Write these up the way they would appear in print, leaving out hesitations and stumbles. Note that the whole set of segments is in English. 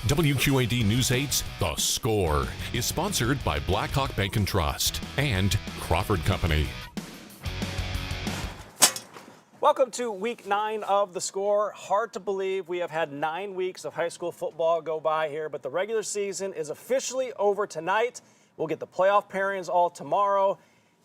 WQAD News 8's The Score is sponsored by Blackhawk Bank and Trust and Crawford Company. Welcome to week 9 of The Score. Hard to believe we have had 9 weeks of high school football go by here, but the regular season is officially over tonight. We'll get the playoff pairings all tomorrow.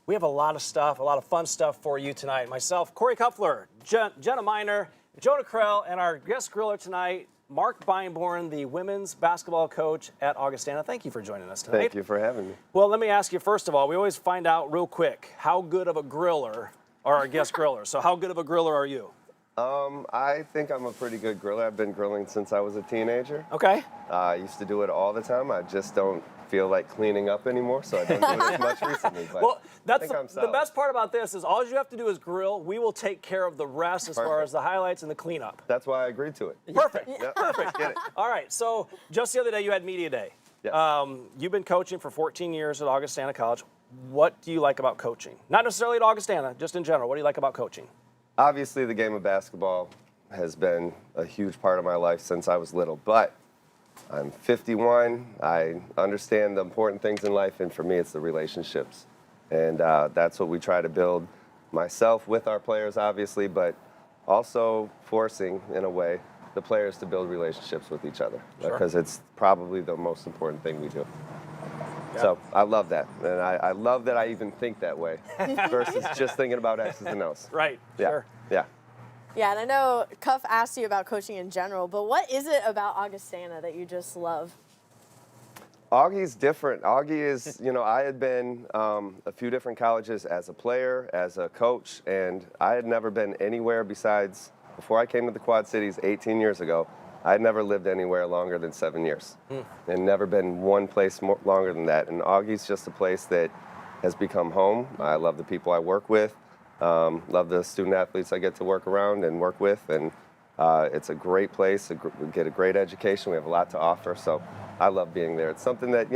We have a lot of stuff, a lot of fun stuff for you tonight. Myself, Corey Kupfler, Jenna Miner, Jonah Krell, and our guest griller tonight, Mark Beinborn, the women's basketball coach at Augustana. Thank you for joining us tonight. Thank you for having me. Well, let me ask you, first of all, we always find out real quick how good of a griller are our guest grillers. So how good of a griller are you? I think I'm a pretty good griller. I've been grilling since I was a teenager. Okay. I used to do it all the time. I just don't feel like cleaning up anymore, so I don't do it as much recently. But well, that's I think the best part about this is all you have to do is grill. We will take care of the rest as far as the highlights and the cleanup. That's why I agreed to it. Perfect. Yep. Perfect. Get it. All right. So just the other day you had media day. Yes. You've been coaching for 14 years at Augustana College. What do you like about coaching? Not necessarily at Augustana, just in general. What do you like about coaching? Obviously, the game of basketball has been a huge part of my life since I was little, but I'm 51. I understand the important things in life, and for me, it's the relationships. And that's what we try to build myself with our players, obviously, but also forcing, in a way, the players to build relationships with each other, because it's probably the most important thing we do. Yeah. So I love that, and I love that I even think that way versus just thinking about X's and O's. Right, yeah. Sure. Yeah. Yeah, and I know Cuff asked you about coaching in general, but what is it about Augustana that you just love? Augie's different. Augie is, I had been a few different colleges as a player, as a coach, and I had never been anywhere besides, before I came to the Quad Cities 18 years ago, I had never lived anywhere longer than 7 years, and never been one place longer than that. And Augie's just a place that has become home. I love the people I work with, love the student athletes I get to work around and work with, and it's a great place. We get a great education. We have a lot to offer, so I love being there. It's something that,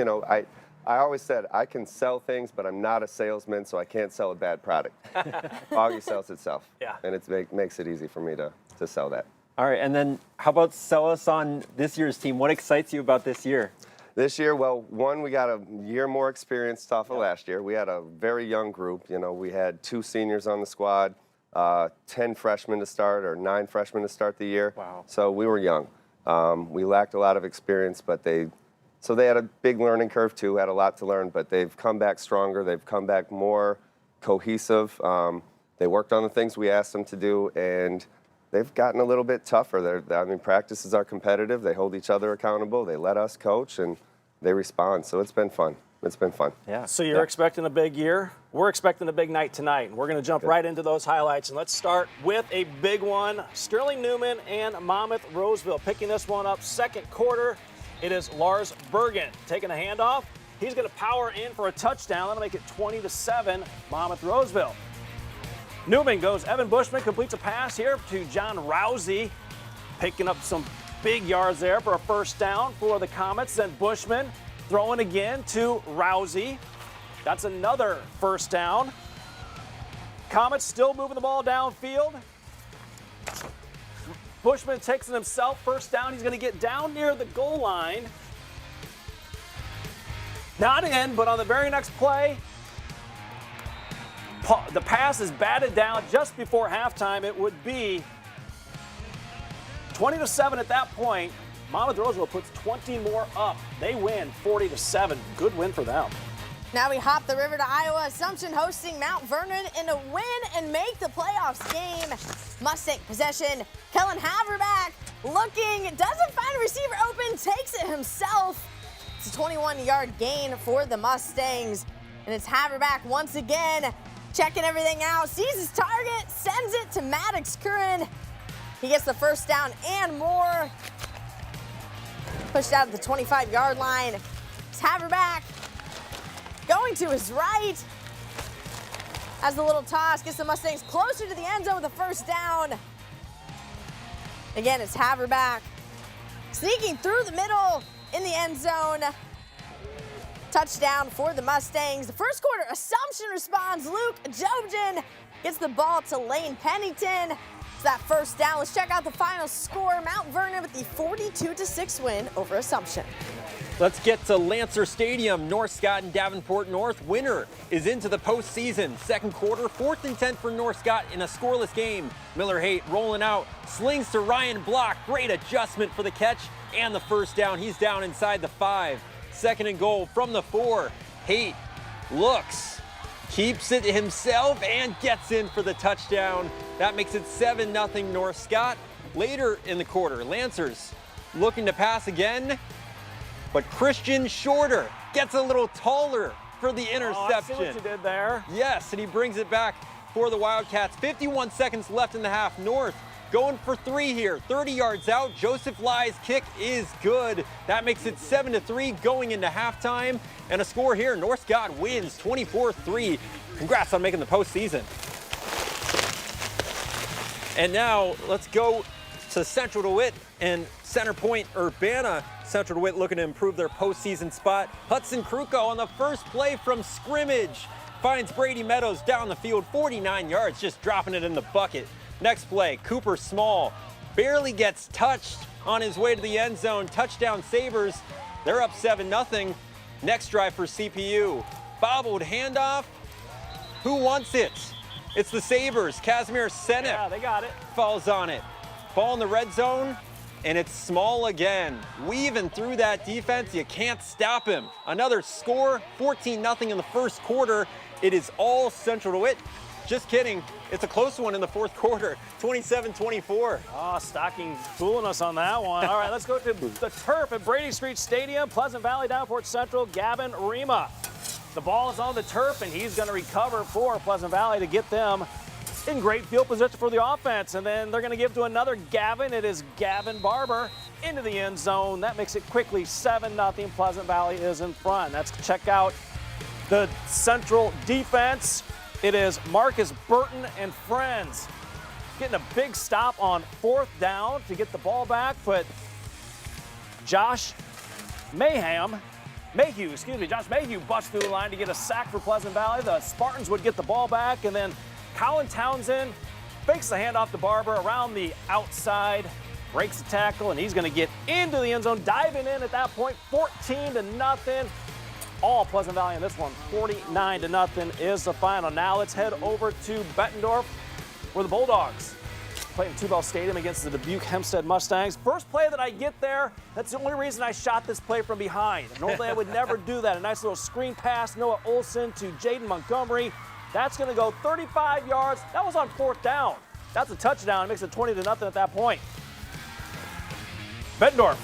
I always said I can sell things, but I'm not a salesman, so I can't sell a bad product. Augie sells itself, and it makes it easy for me to sell that. All right, and then how about sell us on this year's team? What excites you about this year? This year, well, one, we got a year more experience off of last year. We had a very young group. We had 2 seniors on the squad, 10 freshmen to start, or 9 freshmen to start the year. Wow. So we were young. We lacked a lot of experience, but they had a big learning curve too, had a lot to learn, but they've come back stronger. They've come back more cohesive. They worked on the things we asked them to do, and they've gotten a little bit tougher. Practices are competitive. They hold each other accountable. They let us coach, and they respond. So it's been fun. It's been fun. Yeah. So you're expecting a big year. We're expecting a big night tonight. We're going to jump right into those highlights, and let's start with a big one. Sterling Newman and Monmouth Roseville picking this one up. Second quarter, it is Lars Bergen taking a handoff. He's going to power in for a touchdown. That'll make it 20-7, Monmouth Roseville. Newman goes, Evan Bushman completes a pass here to John Rousey, picking up some big yards there for a first down for the Comets. Then Bushman throwing again to Rousey. That's another first down. Comets still moving the ball downfield. Bushman takes it himself, first down. He's going to get down near the goal line. Not in, but on the very next play, the pass is batted down just before halftime. It would be 20-7 at that point. Monmouth Roseville puts 20 more up. They win 40-7. Good win for them. Now we hop the river to Iowa. Assumption hosting Mount Vernon in a win and make the playoffs game. Mustang possession. Kellen Haverback looking, doesn't find a receiver open, takes it himself. It's a 21-yard gain for the Mustangs. And it's Haverback once again, checking everything out, sees his target, sends it to Maddox Curran. He gets the first down and more. Pushed out at the 25-yard line. It's Haverback going to his right. As the little toss gets the Mustangs closer to the end zone with a first down. Again, it's Haverback sneaking through the middle in the end zone. Touchdown for the Mustangs. The first quarter, Assumption responds. Luke Jojen gets the ball to Lane Pennington. that first down. Let's check out the final score. Mount Vernon with the 42-6 win over Assumption. Let's get to Lancer Stadium. North Scott and Davenport North. Winner is into the postseason. Second quarter, 4th and 10 for North Scott in a scoreless game. Miller Haight rolling out, slings to Ryan Block. Great adjustment for the catch and the first down. He's down inside the 5. Second and goal from the 4. Haight looks, keeps it himself, and gets in for the touchdown. That makes it 7-0 North Scott. Later in the quarter, Lancers looking to pass again, but Christian Shorter gets a little taller for the interception. I see what you did there. Yes, and he brings it back for the Wildcats. 51 seconds left in the half. North going for 3 here, 30 yards out. Joseph Lai's kick is good. That makes it 7-3 going into halftime. And a score here, North Scott wins 24-3. Congrats on making the postseason. And now let's go to Central DeWitt and Center Point Urbana. Central DeWitt looking to improve their postseason spot. Hudson Kruko on the first play from scrimmage finds Brady Meadows down the field, 49 yards, just dropping it in the bucket. Next play, Cooper Small barely gets touched on his way to the end zone. Touchdown Sabres. They're up 7-0. Next drive for CPU. Bobbled handoff. Who wants it? It's the Sabres. Casimir Senef. Yeah, they got it. Falls on it. Ball in the red zone, and it's Small again. Weaving through that defense, you can't stop him. Another score, 14-0 in the first quarter. It is all Central DeWitt. Just kidding. It's a close one in the fourth quarter, 27-24. Oh, Stocking fooling us on that one. All right, let's go to the turf at Brady Street Stadium. Pleasant Valley, Davenport Central, Gavin Rima. The ball is on the turf, and he's going to recover for Pleasant Valley to get them in great field position for the offense. And then they're going to give to another Gavin. It is Gavin Barber into the end zone. That makes it quickly 7-0. Pleasant Valley is in front. Let's check out the Central defense. It is Marcus Burton and friends getting a big stop on 4th down to get the ball back, but Josh Mayhew busts through the line to get a sack for Pleasant Valley. The Spartans would get the ball back, and then Colin Townsend fakes the handoff to Barber around the outside, breaks the tackle, and he's going to get into the end zone, diving in at that point, 14-0. All Pleasant Valley in this one, 49-0 is the final. Now let's head over to Bettendorf, where the Bulldogs play in Two-Bell Stadium against the Dubuque Hempstead Mustangs. First play that I get there, that's the only reason I shot this play from behind. Normally I would never do that. A nice little screen pass, Noah Olson to Jaden Montgomery. That's going to go 35 yards. That was on 4th down. That's a touchdown. It makes it 20-0 at that point. Bettendorf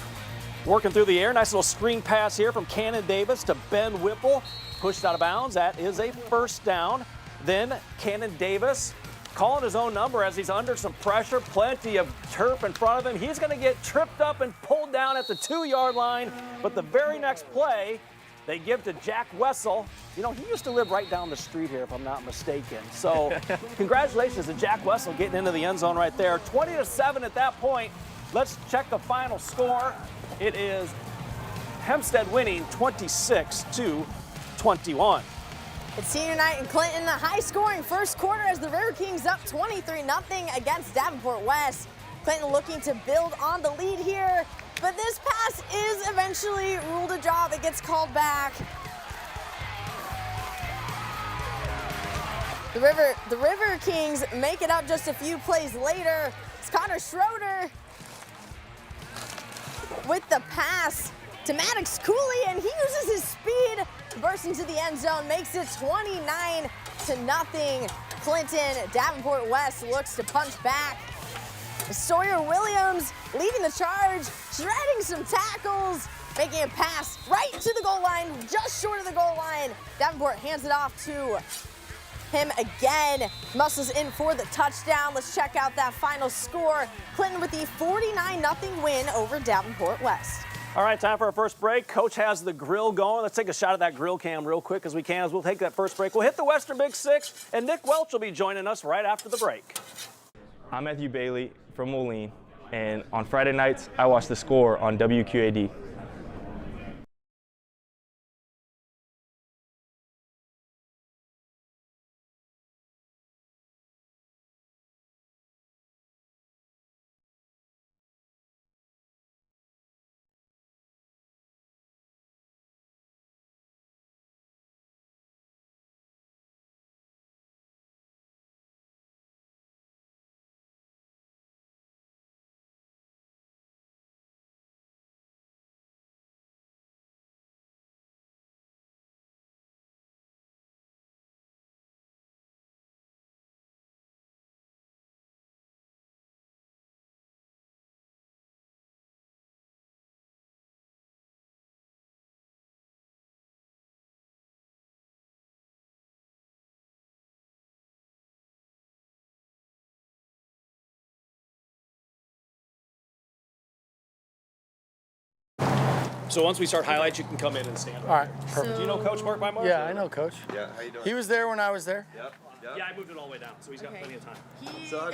working through the air. Nice little screen pass here from Cannon Davis to Ben Whipple. Pushed out of bounds. That is a first down. Then Cannon Davis calling his own number as he's under some pressure. Plenty of turf in front of him. He's going to get tripped up and pulled down at the 2-yard line. But the very next play, they give to Jack Wessel. You know, he used to live right down the street here, if I'm not mistaken. So congratulations to Jack Wessel getting into the end zone right there. 20-7 at that point. Let's check the final score. It is Hempstead winning 26-21. It's senior night in Clinton, a high-scoring first quarter as the River Kings up 23-0 against Davenport West. Clinton looking to build on the lead here, but this pass is eventually ruled a draw that gets called back. The River Kings make it up just a few plays later. It's Connor Schroeder with the pass to Maddox Cooley, and he uses his speed to burst into the end zone, makes it 29-0. Clinton, Davenport West looks to punch back. Sawyer Williams leading the charge, shredding some tackles, making a pass right to the goal line, just short of the goal line. Davenport hands it off to him again. Muscles in for the touchdown. Let's check out that final score. Clinton with the 49-0 win over Davenport West. All right, time for our first break. Coach has the grill going. Let's take a shot at that grill cam real quick as we can as we'll take that first break. We'll hit the Western Big Six, and Nick Welch will be joining us right after the break. I'm Matthew Bailey from Moline, and on Friday nights, I watch The Score on WQAD. So once we start highlights, you can come in and stand. All right, perfect. Do you know Coach Mark Weimar? Yeah, I know Coach. Yeah, how you doing? He was there when I was there. Yep. Yeah, I moved it all the way down, so he's got plenty of time. So,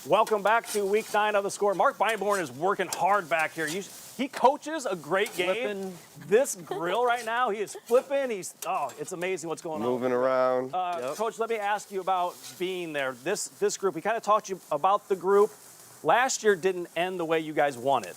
Welcome back to week 9 of The Score. Mark Feinborn is working hard back here. He coaches a great game. Flipping. This grill right now, he is flipping. It's amazing what's going on. moving around. Coach, let me ask you about being there. This group, we kind of talked to you about the group. Last year didn't end the way you guys wanted.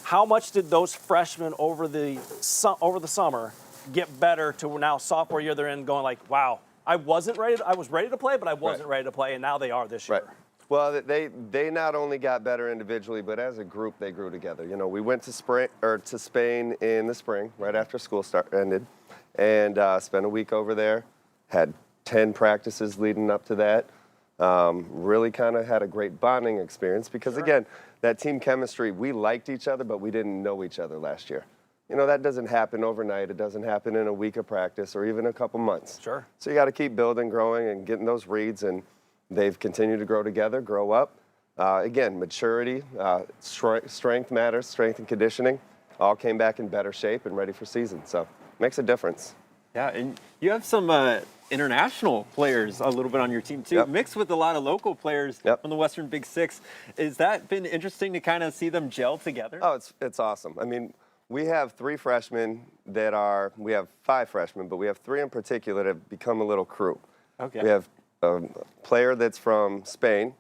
How much did those freshmen over the summer get better to now sophomore year they're in going like, wow, I was ready to play, but I wasn't ready to play, and now they are this year. Right. Well, they not only got better individually, but as a group they grew together. You know, we went to Spain in the spring, right after school ended, and spent a week over there. Had 10 practices leading up to that. Really kind of had a great bonding experience because, again, that team chemistry, we liked each other, but we didn't know each other last year. You know, that doesn't happen overnight. It doesn't happen in a week of practice or even a couple months. Sure. So you got to keep building, growing, and getting those reads, and they've continued to grow together, grow up. Again, maturity, strength matters, strength and conditioning, all came back in better shape and ready for season. So makes a difference. Yeah, and you have some international players a little bit on your team too, mixed with a lot of local players from the Western Big Six. Has that been interesting to kind of see them gel together? Oh, it's awesome. I mean, we have 3 freshmen we have 5 freshmen, but we have 3 in particular that have become a little crew. Okay. We have a player that's from Spain,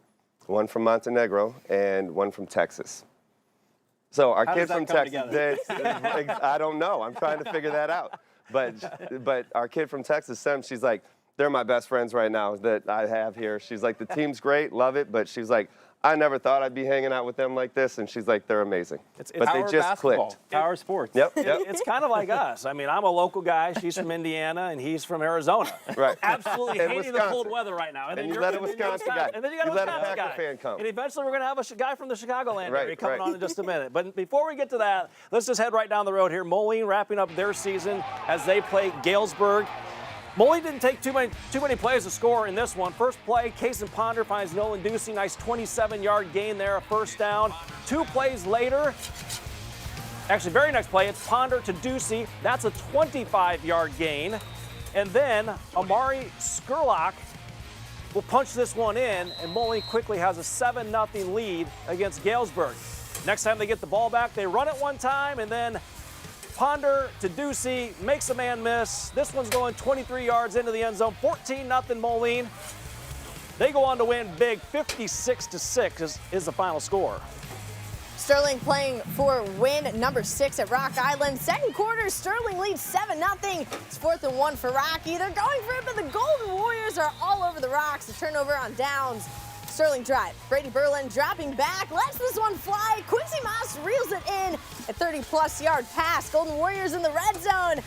one from Montenegro, and one from Texas. So our How kid does that from come Texas, together? I don't know. I'm trying to figure that out. But our kid from Texas, Sem, she's like, they're my best friends right now that I have here. She's like, the team's great, love it, but she's like, I never thought I'd be hanging out with them like this, and she's like, they're amazing. It's but they Power just basketball, clicked. Power sports. Yep. It's kind of like us. I mean, I'm a local guy. She's from Indiana, and he's from Arizona. Right. Absolutely And hating the Wisconsin. cold weather right now. And then you you're- let a and then Wisconsin you're- guy. And then you got a You let a Wisconsin Packer guy. fan come. And eventually we're going to have a guy from the Chicagoland area Right, coming right. on in just a minute. But before we get to that, let's just head right down the road here. Moline wrapping up their season as they play Galesburg. Moline didn't take too many plays to score in this one. First play, Cason Ponder finds Nolan Ducey. Nice 27-yard gain there, a first down. 2 plays later, actually very next play, it's Ponder to Ducey. That's a 25-yard gain. And then Amari Skurlock will punch this one in, and Moline quickly has a 7-0 lead against Galesburg. Next time they get the ball back, they run it one time, and then Ponder to Ducey, makes a man miss. This one's going 23 yards into the end zone. 14-0 Moline. They go on to win big, 56-6 is the final score. Sterling playing for win number 6 at Rock Island. Second quarter, Sterling leads 7-0. It's 4th and 1 for Rocky. They're going for it, but the Golden Warriors are all over the rocks. The turnover on downs. Sterling drive. Brady Berlin dropping back, lets this one fly. Quincy Moss reels it in. A 30-plus yard pass. Golden Warriors in the red zone.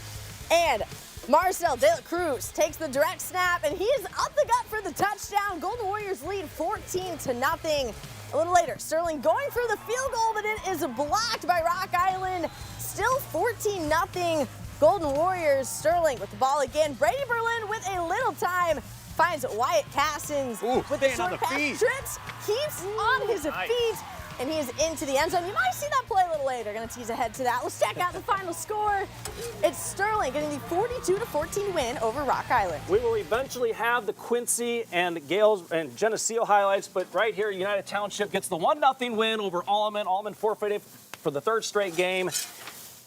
And Marcel De La Cruz takes the direct snap, and he is up the gut for the touchdown. Golden Warriors lead 14-0. A little later, Sterling going for the field goal, but it is blocked by Rock Island. Still 14-0. Golden Warriors. Sterling with the ball again. Brady Berlin with a little time. Finds Wyatt Cassins with the short pass. Trips, keeps on his feet, and he is into the end zone. You might see that play a little later. Going to tease ahead to that. Let's check out the final score. It's Sterling getting the 42-14 win over Rock Island. We will eventually have the Quincy and Gales and Geneseo highlights, but right here, United Township gets the 1-0 win over Allman. Allman forfeited for the 3rd straight game.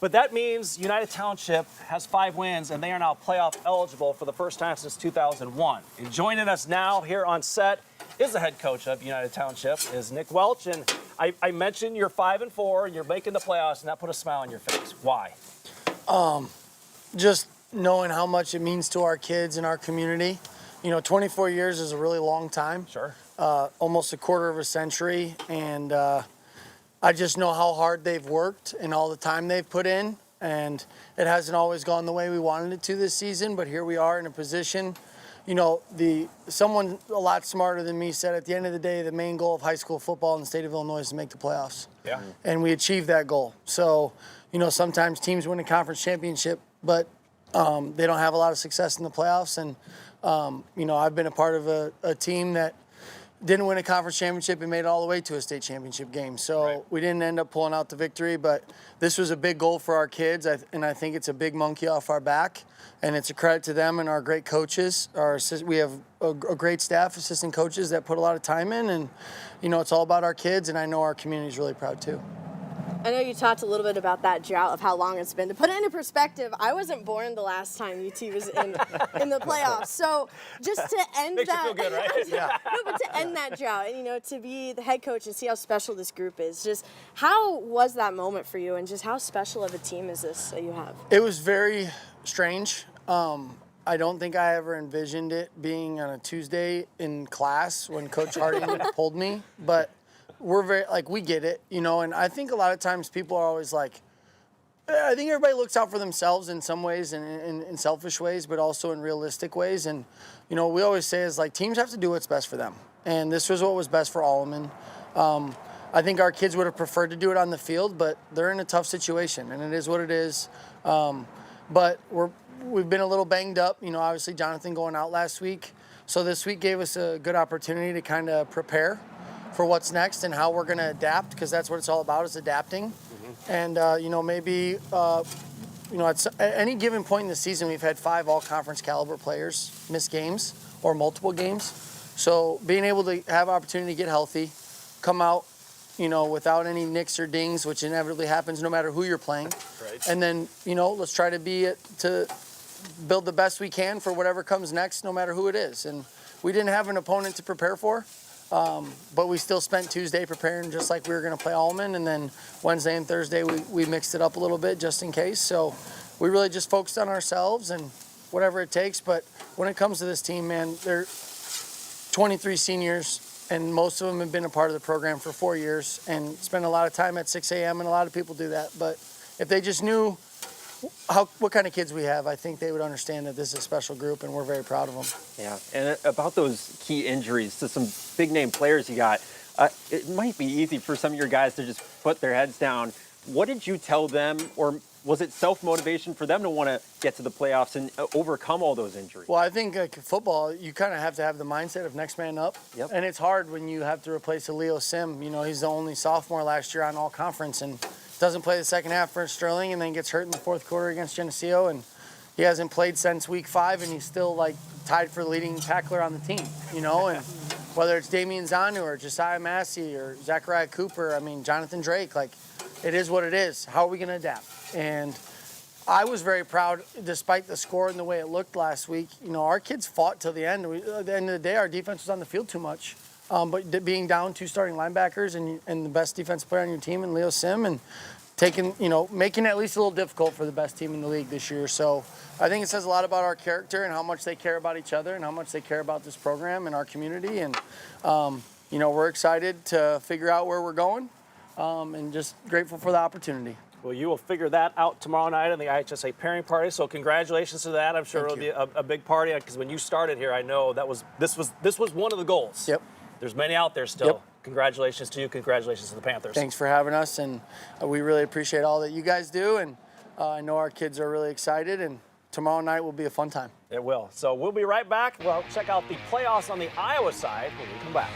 But that means United Township has 5 wins, and they are now playoff eligible for the first time since 2001. And joining us now here on set is the head coach of United Township, is Nick Welch. And I mentioned you're 5-4, and you're making the playoffs, and that put a smile on your face. Why? Just knowing how much it means to our kids and our community. 24 years is a really long time. Sure. Almost a quarter of a century, and I just know how hard they've worked and all the time they've put in, and it hasn't always gone the way we wanted it to this season, but here we are in a position. Someone a lot smarter than me said at the end of the day, the main goal of high school football in the state of Illinois is to make the playoffs. Yeah. And we achieved that goal. So, sometimes teams win a conference championship, but they don't have a lot of success in the playoffs. And, I've been a part of a team that didn't win a conference championship and made it all the way to a state championship game. So we didn't end up pulling out the victory, but this was a big goal for our kids, and I think it's a big monkey off our back, and it's a credit to them and our great coaches. We have a great staff, assistant coaches that put a lot of time in, and, it's all about our kids, and I know our community is really proud too. I know you talked a little bit about that drought of how long it's been. To put it into perspective, I wasn't born the last time UT was in the playoffs. So just to end Makes that, you feel good, right? Yeah. No, but to end that drought, and to be the head coach and see how special this group is, just how was that moment for you, and just how special of a team is this that you have? It was very strange. I don't think I ever envisioned it being on a Tuesday in class when Coach Harding pulled me, but we're very, we get it, and I think a lot of times people are always I think everybody looks out for themselves in some ways and in selfish ways, but also in realistic ways. And, we always say is teams have to do what's best for them. And this was what was best for Alleman. I think our kids would have preferred to do it on the field, but they're in a tough situation, and it is what it is. But we've been a little banged up, obviously Jonathan going out last week. So this week gave us a good opportunity to kind of prepare for what's next and how we're going to adapt, because that's what it's all about, is adapting. And, maybe, at any given point in the season, we've had 5 all-conference caliber players miss games or multiple games. So being able to have opportunity to get healthy, come out, without any nicks or dings, which inevitably happens no matter who you're playing. Right. And then, let's try to build the best we can for whatever comes next, no matter who it is. And we didn't have an opponent to prepare for. But we still spent Tuesday preparing just like we were going to play Alleman, and then Wednesday and Thursday we mixed it up a little bit just in case. So we really just focused on ourselves and whatever it takes. But when it comes to this team, man, they're 23 seniors, and most of them have been a part of the program for 4 years and spend a lot of time at 6 a.m., and a lot of people do that. But if they just knew what kind of kids we have, I think they would understand that this is a special group, and we're very proud of them. Yeah, and about those key injuries to some big-name players you got, it might be easy for some of your guys to just put their heads down. What did you tell them, or was it self-motivation for them to want to get to the playoffs and overcome all those injuries? Well, I think football, you kind of have to have the mindset of next man up. Yep. And it's hard when you have to replace a Leo Sim. He's the only sophomore last year on all conference, and doesn't play the second half for Sterling, and then gets hurt in the fourth quarter against Geneseo, and he hasn't played since week 5, and he's still tied for leading tackler on the team, and whether it's Damian Zanu or Josiah Massey or Zachariah Cooper, Jonathan Drake, it is what it is. How are we going to adapt? And I was very proud, despite the score and the way it looked last week. Our kids fought till the end. At the end of the day, our defense was on the field too much. But being down 2 starting linebackers and the best defensive player on your team, and Leo Sim, and making it at least a little difficult for the best team in the league this year. So I think it says a lot about our character and how much they care about each other and how much they care about this program and our community. And, we're excited to figure out where we're going, and just grateful for the opportunity. Well, you will figure that out tomorrow night in the IHSA pairing party. So congratulations to that. I'm sure it'll be a big party, because when you started here, I know this was one of the goals. Yep. There's many out there still. Yep. Congratulations to you. Congratulations to the Panthers. Thanks for having us, and we really appreciate all that you guys do. And I know our kids are really excited, and tomorrow night will be a fun time. It will. So we'll be right back. We'll check out the playoffs on the Iowa side when we come back.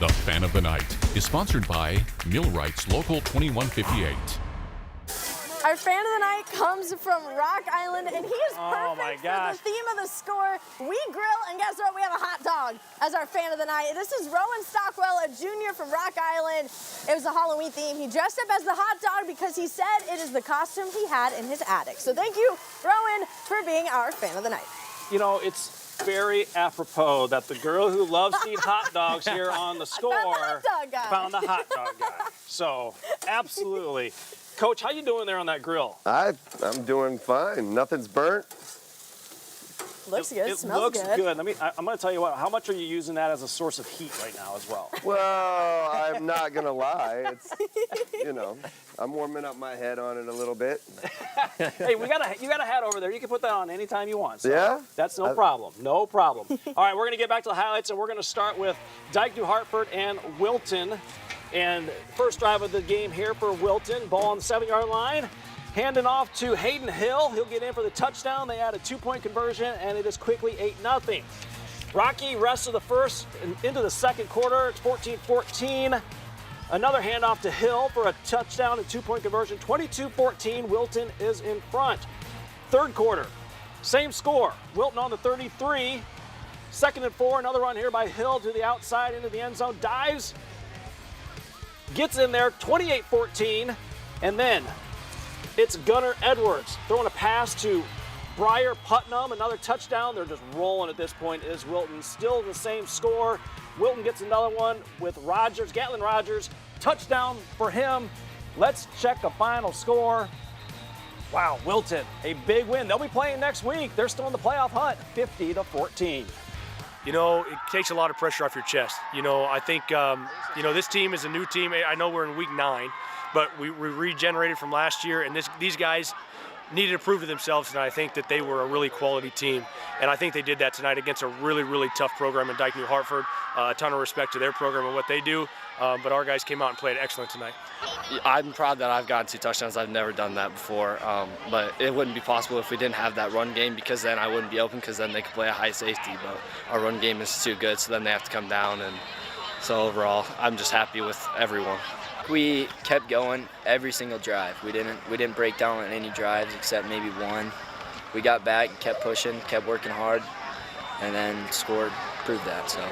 The Fan of the Night is sponsored by Millwright's Local 2158. Our fan of the night comes from Rock Island, and he is perfect for the theme of the score. We grill, and guess what? We have a hot dog as our fan of the night. This is Rowan Stockwell, a junior from Rock Island. It was a Halloween theme. He dressed up as the hot dog because he said it is the costume he had in his attic. So thank you, Rowan, for being our fan of the night. You know, it's very apropos that the girl who loves to eat hot dogs here on the score found the hot dog guy. So, absolutely. Coach, how you doing there on that grill? I'm doing fine. Nothing's burnt. Looks good. It smells looks good. I'm going to tell you what. How much are you using that as a source of heat right now as well? Well, I'm not gonna lie. It's, you know, I'm warming up my head on it a little bit. Hey, you got a hat over there. You can put that on anytime you want. So Yeah? That's no problem. No problem. All right, we're going to get back to the highlights, and we're going to start with Dike New Hartford and Wilton. And first drive of the game here for Wilton. Ball on the 7-yard line. Handing off to Hayden Hill. He'll get in for the touchdown. They had a 2-point conversion, and it is quickly 8-0. Rocky, rest of the first and into the second quarter. It's 14-14. Another handoff to Hill for a touchdown and 2-point conversion. 22-14. Wilton is in front. Third quarter, same score. Wilton on the 33. 2nd and 4. Another run here by Hill to the outside into the end zone. Dives. Gets in there. 28-14. And then it's Gunnar Edwards throwing a pass to Briar Putnam. Another touchdown. They're just rolling at this point. Is Wilton still the same score? Wilton gets another one with Rogers, Gatlin Rogers. Touchdown for him. Let's check the final score. Wow, Wilton, a big win. They'll be playing next week. They're still in the playoff hunt, 50-14. You know, it takes a lot of pressure off your chest. You know, I think, you know, this team is a new team. I know we're in week 9, but we regenerated from last year, and these guys needed to prove to themselves, and I think that they were a really quality team. And I think they did that tonight against a really, really tough program in Dike New Hartford. A ton of respect to their program and what they do, but our guys came out and played excellent tonight. I'm proud that I've gotten 2 touchdowns. I've never done that before, but it wouldn't be possible if we didn't have that run game, because then I wouldn't be open, because then they could play a high safety, but our run game is too good, so then they have to come down. And so overall, I'm just happy with everyone. We kept going every single drive. We didn't break down on any drives except maybe one. We got back, kept pushing, kept working hard, and then scored, proved that. So.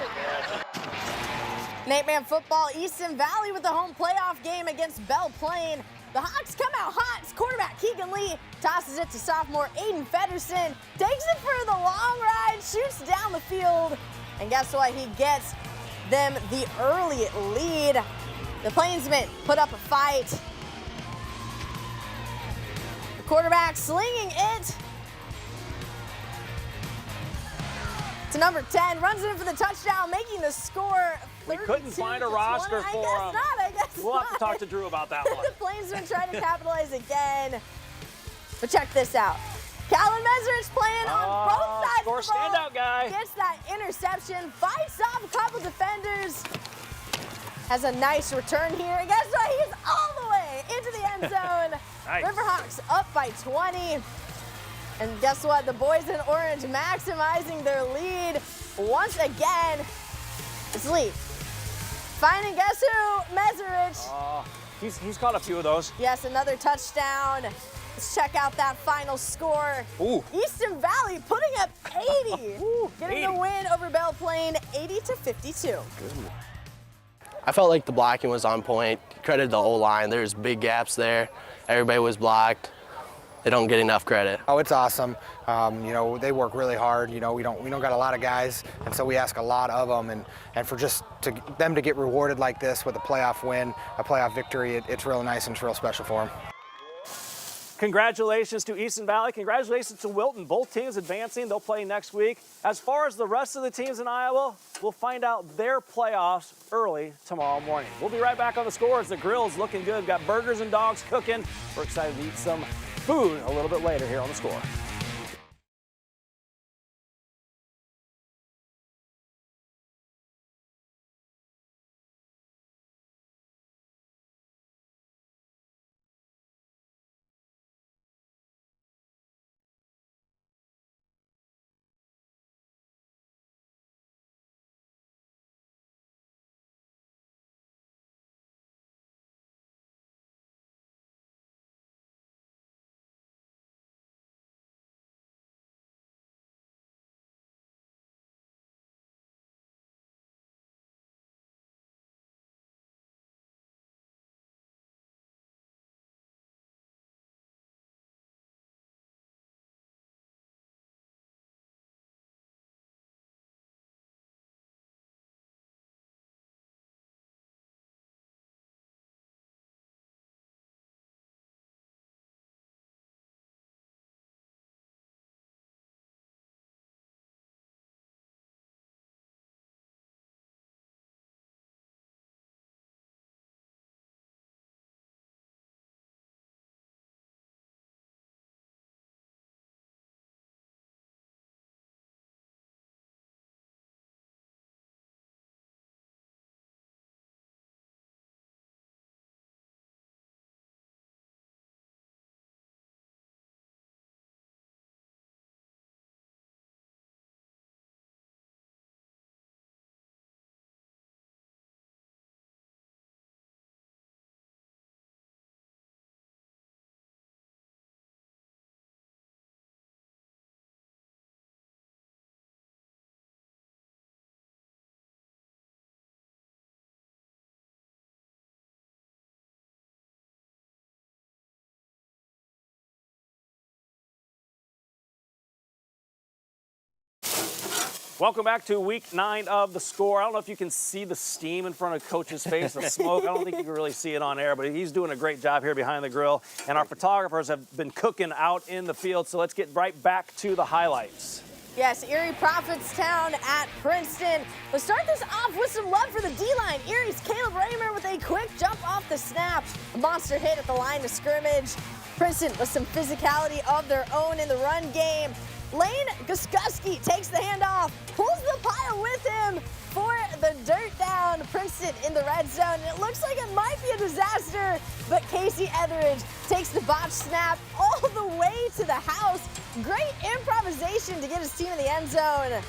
8-man football, Easton Valley with the home playoff game against Belle Plaine. The Hawks come out hot. Quarterback Keegan Lee tosses it to sophomore Aiden Federson, takes it for the long ride, shoots down the field, and guess what? He gets them the early lead. The Plainsmen put up a fight. The quarterback slinging it to number 10, runs it in for the touchdown, making the score 32-21. We couldn't find a roster for him. I guess not. We'll have to talk to Drew about that one. The Plainsmen try to capitalize again. But check this out. Callan Meseridge playing on both sides of the ball. Standout guy. Gets that interception, fights off a couple defenders. Has a nice return here. And guess what? He's all the way into the end zone. Nice. Riverhawks up by 20. And guess what? The boys in orange maximizing their lead once again. It's Lee. Finding guess who? Meseridge. He's caught a few of those. Yes, another touchdown. Let's check out that final score. Ooh. Easton Valley putting up 80. Getting 80. the win over Belle Plaine, 80-52. I felt like the blocking was on point. Credit the O-line. There's big gaps there. Everybody was blocked. They don't get enough credit. Oh, it's awesome. You know, they work really hard. You know, we don't got a lot of guys, and so we ask a lot of them. And for just them to get rewarded like this with a playoff win, a playoff victory, it's real nice and it's real special for them. Congratulations to Easton Valley. Congratulations to Wilton. Both teams advancing. They'll play next week. As far as the rest of the teams in Iowa, we'll find out their playoffs early tomorrow morning. We'll be right back on the scores. The grill's looking good. We've got burgers and dogs cooking. We're excited to eat some food a little bit later here on the score. Welcome back to week 9 of The Score. I don't know if you can see the steam in front of Coach's face, the smoke. I don't think you can really see it on air, but he's doing a great job here behind the grill. And our photographers have been cooking out in the field, so let's get right back to the highlights. Yes, Erie Prophetstown at Princeton. Let's start this off with some love for the D-line. Erie's Caleb Raymer with a quick jump off the snap. A monster hit at the line of scrimmage. Princeton with some physicality of their own in the run game. Lane Guskuski takes the handoff, pulls the pile with him for the dirt down. Princeton in the red zone. It looks like it might be a disaster, but Casey Etheridge takes the botch snap all the way to the house. Great improvisation to get his team in the end zone.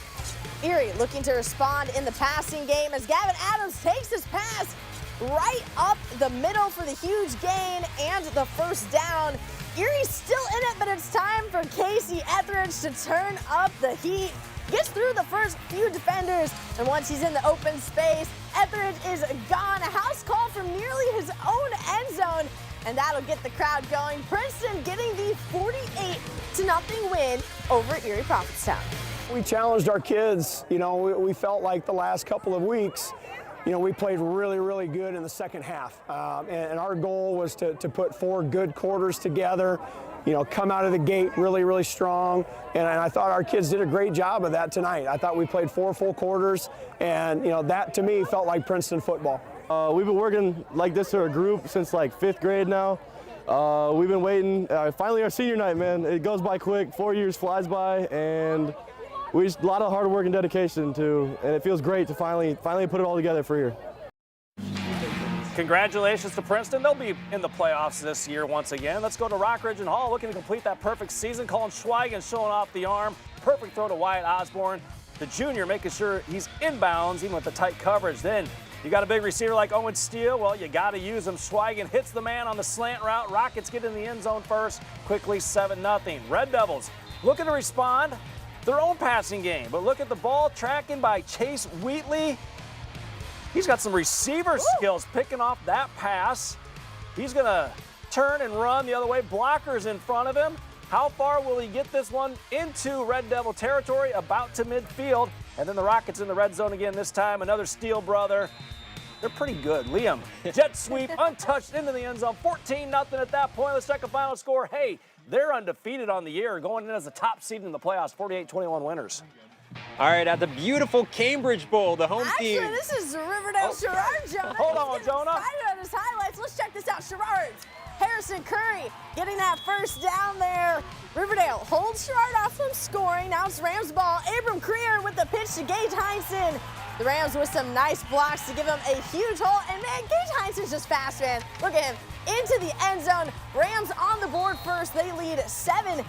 Erie looking to respond in the passing game as Gavin Adams takes his pass right up the middle for the huge gain and the first down. Erie's still in it, but it's time for Casey Etheridge to turn up the heat. Gets through the first few defenders, and once he's in the open space, Etheridge is gone. A house call from nearly his own end zone, and that'll get the crowd going. Princeton getting the 48-0 win over Erie Prophetstown. We challenged our kids. You know, we felt like the last couple of weeks, you know, we played really, really good in the second half. And our goal was to put 4 good quarters together, you know, come out of the gate really, really strong. And I thought our kids did a great job of that tonight. I thought we played 4 full quarters. And, you know, that to me felt like Princeton football. We've been working like this to a group since like 5th grade now. We've been waiting. Finally, our senior night, man. It goes by quick. 4 years flies by. And a lot of hard work and dedication too, and it feels great to finally put it all together for here. Congratulations to Princeton. They'll be in the playoffs this year once again. Let's go to Rockridge and Hall, looking to complete that perfect season. Colin Schweigen showing off the arm. Perfect throw to Wyatt Osborne, the junior, making sure he's inbounds even with the tight coverage. Then you got a big receiver like Owen Steele. Well, you got to use him. Schweigen hits the man on the slant route. Rockets get in the end zone first, quickly 7-0. Red Devils looking to respond their own passing game, but look at the ball tracking by Chase Wheatley. He's got some receiver skills picking off that pass. He's gonna turn and run the other way. Blockers in front of him. How far will he get this one into Red Devil territory? About to midfield. And then the Rockets in the red zone again this time. Another Steele brother. They're pretty good. Liam, jet sweep, untouched into the end zone. 14-0 at that point. Let's check a final score. Hey, they're undefeated on the year, going in as the top seed in the playoffs, 48-21 winners. All right, at the beautiful Cambridge Bowl, the home team. Actually, this is Riverdale Sherrard, Jonah. Hold on, Jonah. Excited on his highlights. Let's check this out. Sherrard, Harrison Curry getting that first down there. Riverdale holds Sherrard off from scoring. Now it's Rams ball. Abram Creer with the pitch to Gage Heinsohn. The Rams with some nice blocks to give him a huge hole. And man, Gage Heinsohn's just fast, man. Look at him. Into the end zone. Rams on the board first. They lead 7-0.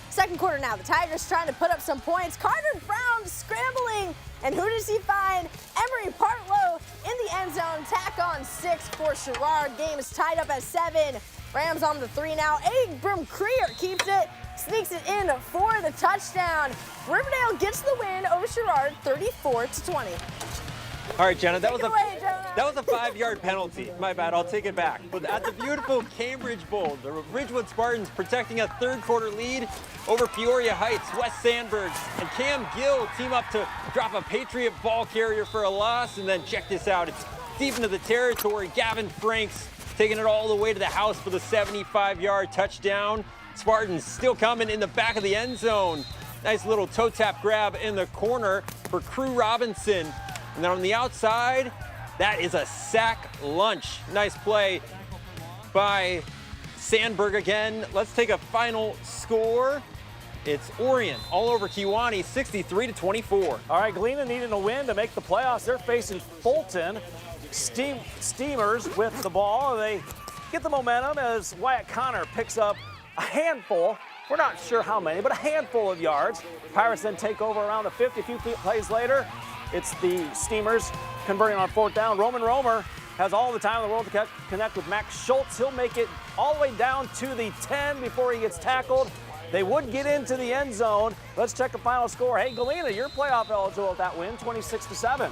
Second quarter now. The Tigers trying to put up some points. Carter Brown scrambling. And who does he find? Emery Partlow in the end zone. Tack on 6 for Sherrard. Game is tied up at 7. Rams on the 3 now. Abram Creer keeps it. Sneaks it in for the touchdown. Riverdale gets the win over Sherrard, 34-20. All right, Jenna, that was a 5-yard penalty. My bad, I'll take it back. But at the beautiful Cambridge Bowl, the Ridgewood Spartans protecting a third quarter lead over Peoria Heights. Wes Sandberg and Cam Gill team up to drop a Patriot ball carrier for a loss. And then check this out, it's deep into the territory. Gavin Franks taking it all the way to the house for the 75-yard touchdown. Spartans still coming in the back of the end zone. Nice little toe tap grab in the corner for Crew Robinson. And then on the outside, that is a sack lunch. Nice play by Sandberg again. Let's take a final score. It's Orion all over Kewanee, 63-24. All right, Galena needing a win to make the playoffs. They're facing Fulton. Steamers with the ball. They get the momentum as Wyatt Connor picks up a handful. We're not sure how many, but a handful of yards. Pirates then take over around the 50. A few plays later, it's the Steamers converting on 4th down. Roman Romer has all the time in the world to connect with Max Schultz. He'll make it all the way down to the 10 before he gets tackled. They would get into the end zone. Let's check the final score. Hey, Galena, you're playoff eligible with that win, 26-7.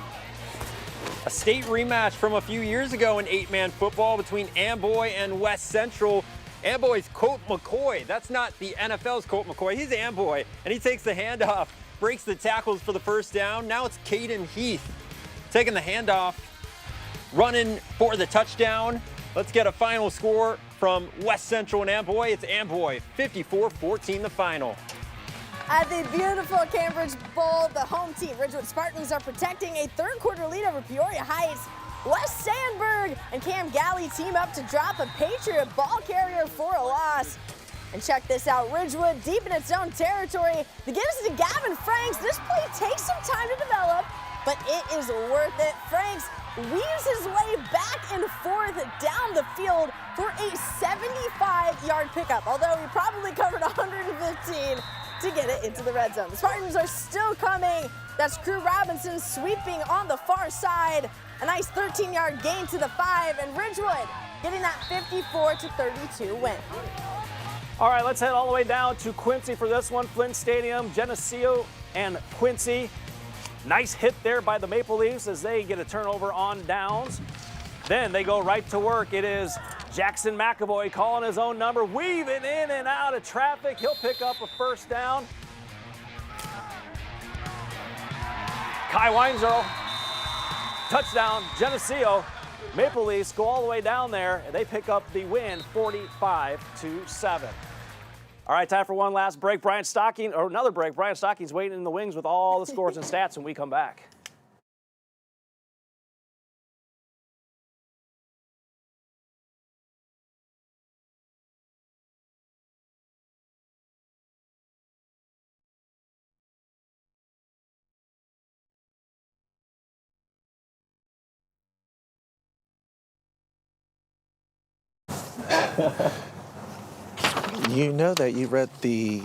A state rematch from a few years ago in 8-man football between Amboy and West Central. Amboy's Colt McCoy. That's not the NFL's Colt McCoy. He's Amboy, and he takes the handoff breaks the tackles for the first down. Now it's Caden Heath taking the handoff, running for the touchdown. Let's get a final score from West Central and Amboy. It's Amboy 54-14 the final. At the beautiful Cambridge Bowl, the home team, Ridgewood Spartans, are protecting a third-quarter lead over Peoria Heights. Wes Sandberg and Cam Galley team up to drop a Patriot ball carrier for a loss. And check this out, Ridgewood deep in its own territory. The give is to Gavin Franks. This play takes some time to develop, but it is worth it. Franks weaves his way back and forth down the field for a 75-yard pickup, although he probably covered 115 to get it into the red zone. The Spartans are still coming. That's Crew Robinson sweeping on the far side. A nice 13-yard gain to the 5, and Ridgewood getting that 54-32 win. All right, let's head all the way down to Quincy for this one. Flynn Stadium, Geneseo and Quincy. Nice hit there by the Maple Leafs as they get a turnover on downs. Then they go right to work. It is Jackson McAvoy calling his own number, weaving in and out of traffic. He'll pick up a first down. Kai Weinzerl, touchdown, Geneseo. Maple Leafs go all the way down there, and they pick up the win 45-7. All right, time for one last break. Brian Stocking's waiting in the wings with all the scores and stats when we come back. You know that you read the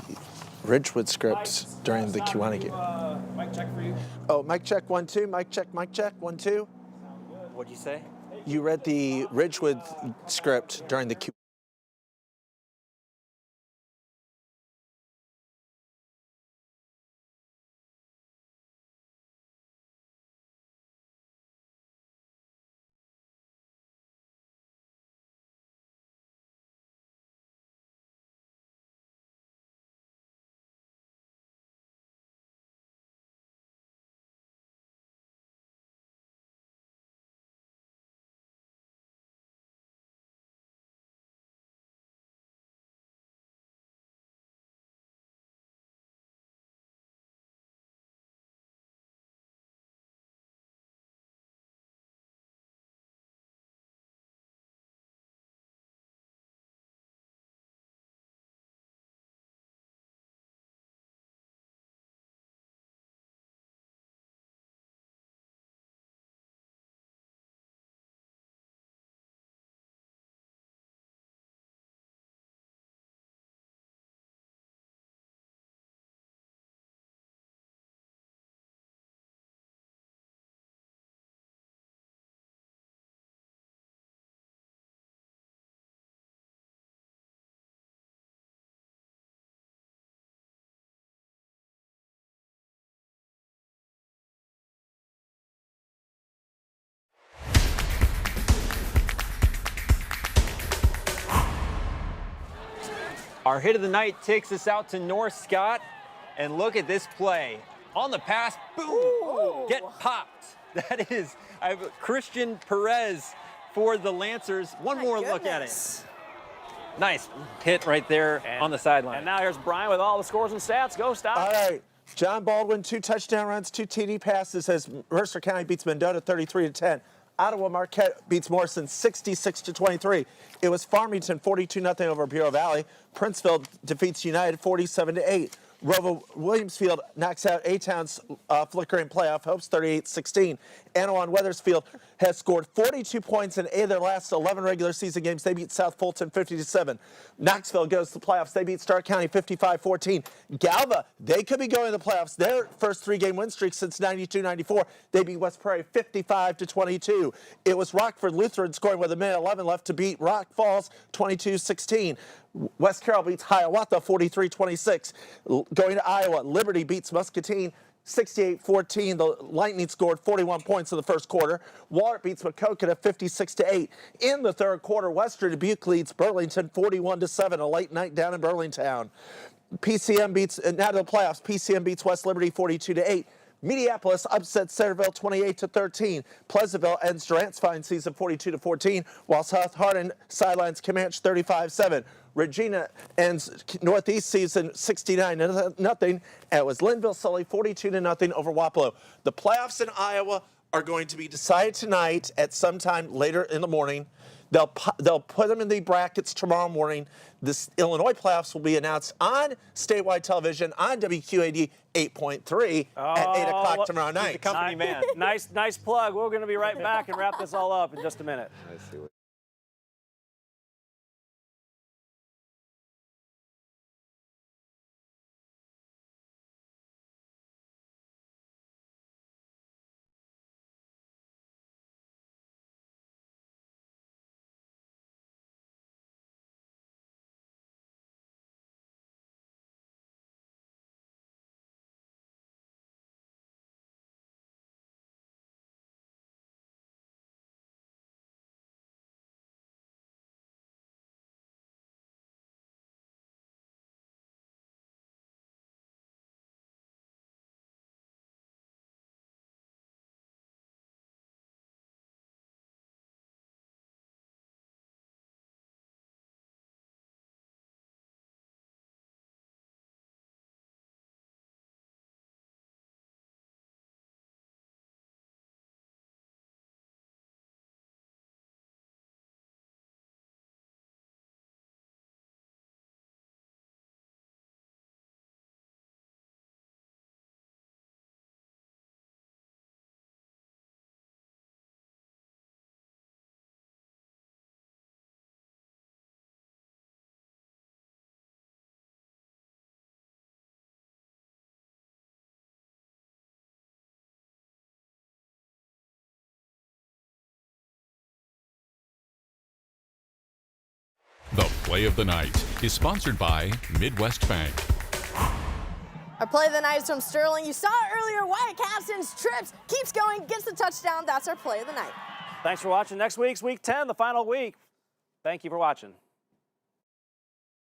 Ridgewood script during the Kiwanis game. Mic check for you. Oh, mic check, 1, 2, mic check, 1, 2. What'd you say? You read the Ridgewood script during the Kiwanis. Our hit of the night takes us out to North Scott, and look at this play. On the pass, boom, Ooh. Get popped. That is, I have Christian Perez for the Lancers. One more look at it. Nice hit right there on the sideline. And now here's Brian with all the scores and stats. Go, Stop. All right. John Baldwin, 2 touchdown runs, 2 TD passes as Mercer County beats Mendota 33-10. Ottawa Marquette beats Morrison 66-23. It was Farmington 42-0 over Bureau Valley. Princeville defeats United 47-8. Rovo Williamsfield knocks out A-Town's flickering playoff hopes 38-16. Anawan Weathersfield has scored 42 points in 8 of their last 11 regular season games. They beat South Fulton 50-7. Knoxville goes to the playoffs. They beat Stark County 55-14. Galva, they could be going to the playoffs. Their first 3-game win streak since 92-94. They beat West Prairie 55-22. It was Rockford Lutheran scoring with a minute 11 left to beat Rock Falls 22-16. West Carroll beats Hiawatha 43-26. Going to Iowa, Liberty beats Muscatine 68-14. The Lightning scored 41 points in the first quarter. Wallet beats Macokota 56-8. In the third quarter, Western Dubuque leads Burlington 41-7. A late night down in Burlingtown. PCM beats, now to the playoffs, PCM beats West Liberty 42-8. Mediapolis upsets Centerville 28-13. Pleasantville ends Durant's fine season 42-14, while South Hardin sidelines Comanche 35-7. Regina ends Northeast season 69-0, and it was Linville-Sully 42-0 over Wapello. The playoffs in Iowa are going to be decided tonight at some time later in the morning. They'll put them in the brackets tomorrow morning. This Illinois playoffs will be announced on statewide television on WQAD 8.3 at 8 o'clock tomorrow night. The company man. Nice plug. We're going to be right back and wrap this all up in just a minute. I see what The play of the night is sponsored by Midwest Bank. Our play of the night is from Sterling. You saw it earlier. Wyatt Caston's trips, keeps going, gets the touchdown. That's our play of the night. Thanks for watching. Next week's Week 10, the final week. Thank you for watching.